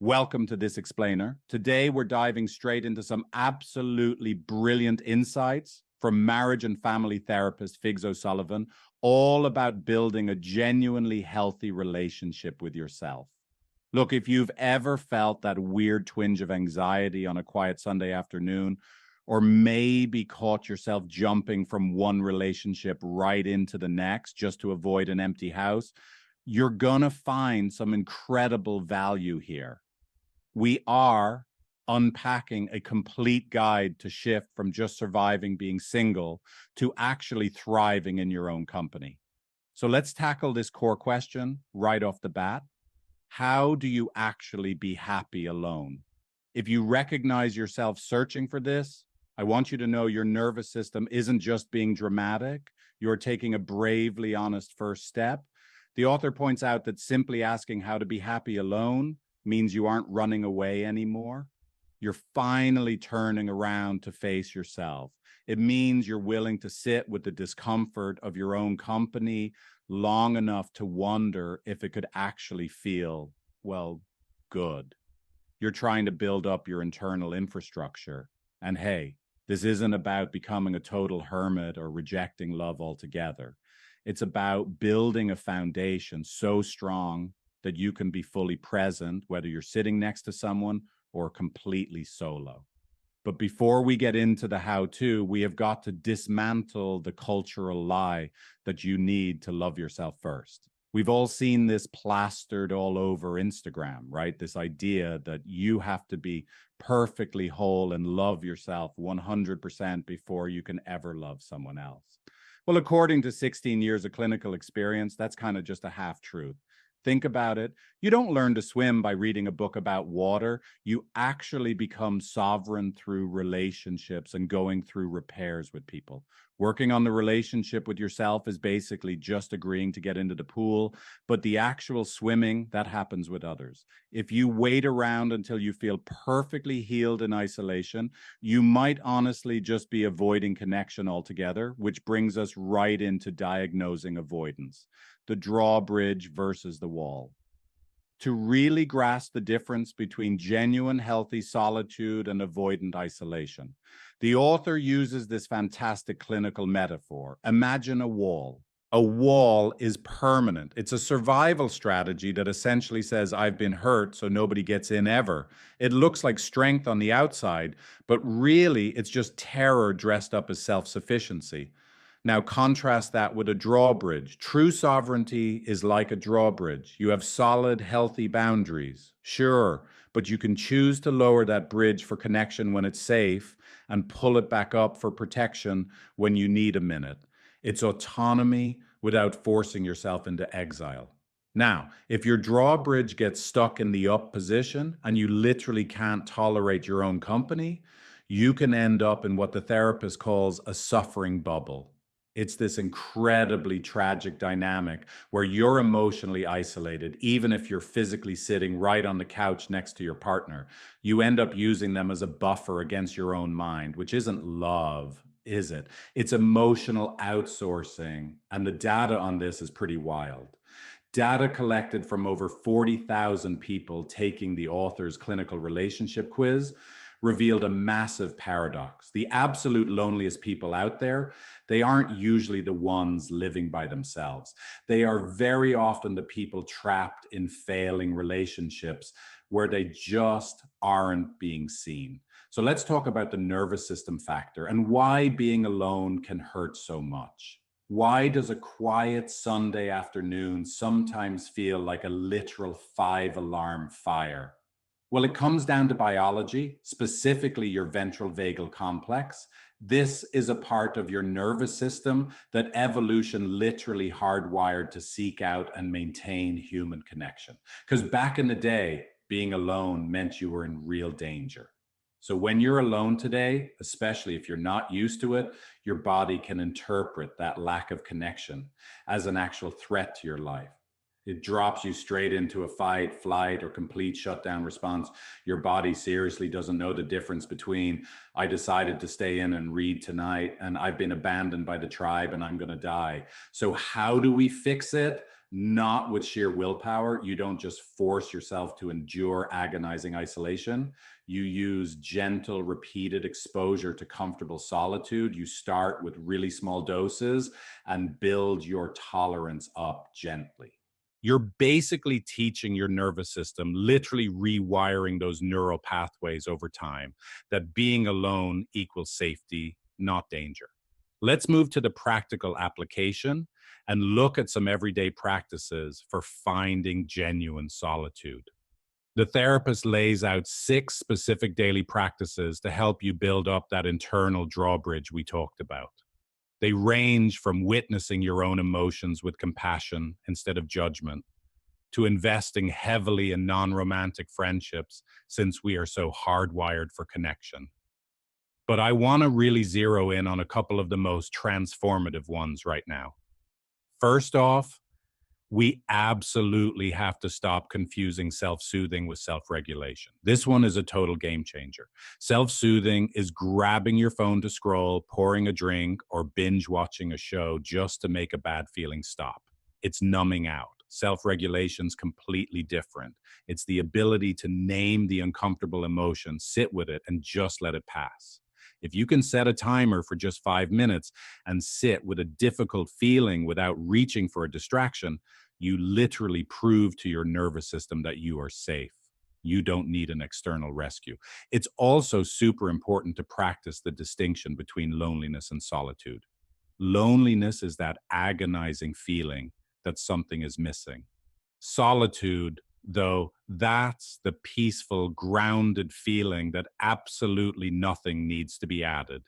Welcome to This Explainer. Today, we're diving straight into some absolutely brilliant insights from marriage and family therapist Figs O'Sullivan, all about building a genuinely healthy relationship with yourself. Look, if you've ever felt that weird twinge of anxiety on a quiet Sunday afternoon, or maybe caught yourself jumping from one relationship right into the next just to avoid an empty house, you're gonna find some incredible value here. We are unpacking a complete guide to shift from just surviving being single to actually thriving in your own company. So let's tackle this core question right off the bat. How do you actually be happy alone? If you recognize yourself searching for this, I want you to know your nervous system isn't just being dramatic. You're taking a bravely honest first step. The author points out that simply asking how to be happy alone means you aren't running away anymore. You're finally turning around to face yourself. It means you're willing to sit with the discomfort of your own company long enough to wonder if it could actually feel, well, good. You're trying to build up your internal infrastructure. And hey, this isn't about becoming a total hermit or rejecting love altogether. It's about building a foundation so strong that you can be fully present, whether you're sitting next to someone or completely solo. But before we get into the how-to, we have got to dismantle the cultural lie that you need to love yourself first. We've all seen this plastered all over Instagram, right? This idea that you have to be perfectly whole and love yourself 100% before you can ever love someone else. Well, according to 16 years of clinical experience, that's kind of just a half-truth. Think about it. You don't learn to swim by reading a book about water. You actually become sovereign through relationships and going through repairs with people. Working on the relationship with yourself is basically just agreeing to get into the pool, but the actual swimming, that happens with others. If you wait around until you feel perfectly healed in isolation, you might honestly just be avoiding connection altogether, which brings us right into diagnosing avoidance. The drawbridge versus the wall. To really grasp the difference between genuine healthy solitude and avoidant isolation, the author uses this fantastic clinical metaphor. Imagine a wall. A wall is permanent. It's a survival strategy that essentially says, I've been hurt, so nobody gets in ever. It looks like strength on the outside, but really it's just terror dressed up as self-sufficiency. Now contrast that with a drawbridge. True sovereignty is like a drawbridge. You have solid, healthy boundaries, sure, but you can choose to lower that bridge for connection when it's safe and pull it back up for protection when you need a minute. It's autonomy without forcing yourself into exile. Now, if your drawbridge gets stuck in the up position and you literally can't tolerate your own company, you can end up in what the therapist calls a suffering bubble. It's this incredibly tragic dynamic where you're emotionally isolated, even if you're physically sitting right on the couch next to your partner. You end up using them as a buffer against your own mind, which isn't love, is it? It's emotional outsourcing, and the data on this is pretty wild. Data collected from over 40,000 people taking the author's clinical relationship quiz revealed a massive paradox. The absolute loneliest people out there, they aren't usually the ones living by themselves. They are very often the people trapped in failing relationships where they just aren't being seen. So let's talk about the nervous system factor and why being alone can hurt so much. Why does a quiet Sunday afternoon sometimes feel like a literal 5-alarm fire? Well, it comes down to biology, specifically your ventral vagal complex. This is a part of your nervous system that evolution literally hardwired to seek out and maintain human connection. Because back in the day, being alone meant you were in real danger. So when you're alone today, especially if you're not used to it, your body can interpret that lack of connection as an actual threat to your life. It drops you straight into a fight, flight, or complete shutdown response. Your body seriously doesn't know the difference between I decided to stay in and read tonight and I've been abandoned by the tribe and I'm going to die. So how do we fix it? not with sheer willpower. You don't just force yourself to endure agonizing isolation. You use gentle, repeated exposure to comfortable solitude. You start with really small doses and build your tolerance up gently. You're basically teaching your nervous system, literally rewiring those neural pathways over time, that being alone equals safety, not danger. Let's move to the practical application and look at some everyday practices for finding genuine solitude. The therapist lays out 6 specific daily practices to help you build up that internal drawbridge we talked about. They range from witnessing your own emotions with compassion instead of judgment, to investing heavily in non-romantic friendships since we are so hardwired for connection. But I want to really zero in on a couple of the most transformative ones right now. First off, we absolutely have to stop confusing self-soothing with self-regulation. This one is a total game changer. Self-soothing is grabbing your phone to scroll, pouring a drink, or binge watching a show just to make a bad feeling stop. It's numbing out. Self-regulation's completely different. It's the ability to name the uncomfortable emotion, sit with it, and just let it pass. If you can set a timer for just 5 minutes and sit with a difficult feeling without reaching for a distraction, you literally prove to your nervous system that you are safe. You don't need an external rescue. It's also super important to practice the distinction between loneliness and solitude. Loneliness is that agonizing feeling that something is missing. Solitude, though, that's the peaceful, grounded feeling that absolutely nothing needs to be added.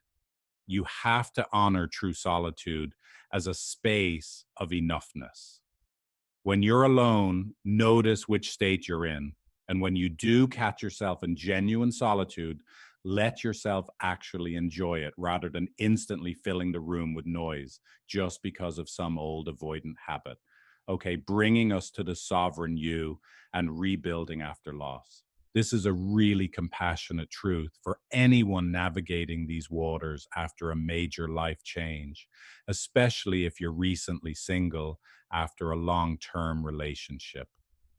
You have to honor true solitude as a space of enoughness. When you're alone, notice which state you're in. And when you do catch yourself in genuine solitude, let yourself actually enjoy it rather than instantly filling the room with noise just because of some old avoidant habit. Okay, bringing us to the sovereign you and rebuilding after loss. This is a really compassionate truth for anyone navigating these waters after a major life change, especially if you're recently single after a long-term relationship.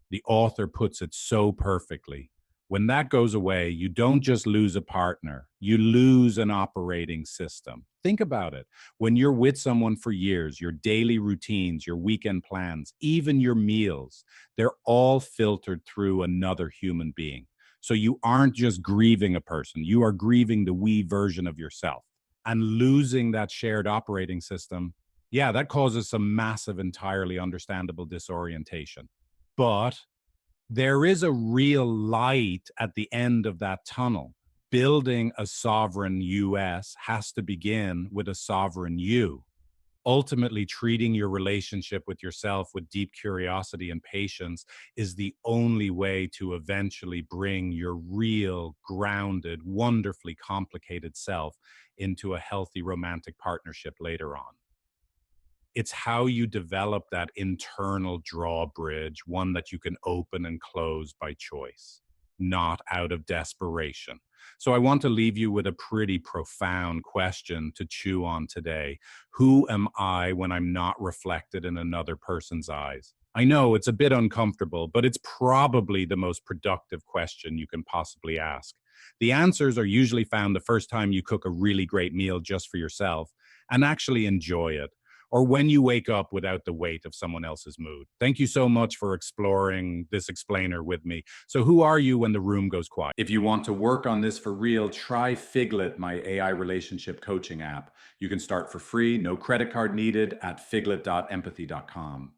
The author puts it so perfectly. When that goes away, you don't just lose a partner, you lose an operating system. Think about it. When you're with someone for years, your daily routines, your weekend plans, even your meals, they're all filtered through another human being. So you aren't just grieving a person, you are grieving the we version of yourself. And losing that shared operating system, yeah, that causes some massive, entirely understandable disorientation. But there is a real light at the end of that tunnel. Building a sovereign US has to begin with a sovereign you. Ultimately, treating your relationship with yourself with deep curiosity and patience is the only way to eventually bring your real, grounded, wonderfully complicated self into a healthy romantic partnership later on. It's how you develop that internal drawbridge, one that you can open and close by choice, not out of desperation. So I want to leave you with a pretty profound question to chew on today. Who am I when I'm not reflected in another person's eyes? I know it's a bit uncomfortable, but it's probably the most productive question you can possibly ask. The answers are usually found the first time you cook a really great meal just for yourself and actually enjoy it, or when you wake up without the weight of someone else's mood. Thank you so much for exploring this explainer with me. So who are you when the room goes quiet? If you want to work on this for real, try Figlet, my AI relationship coaching app. You can start for free, no credit card needed, at figlet.empathy.com.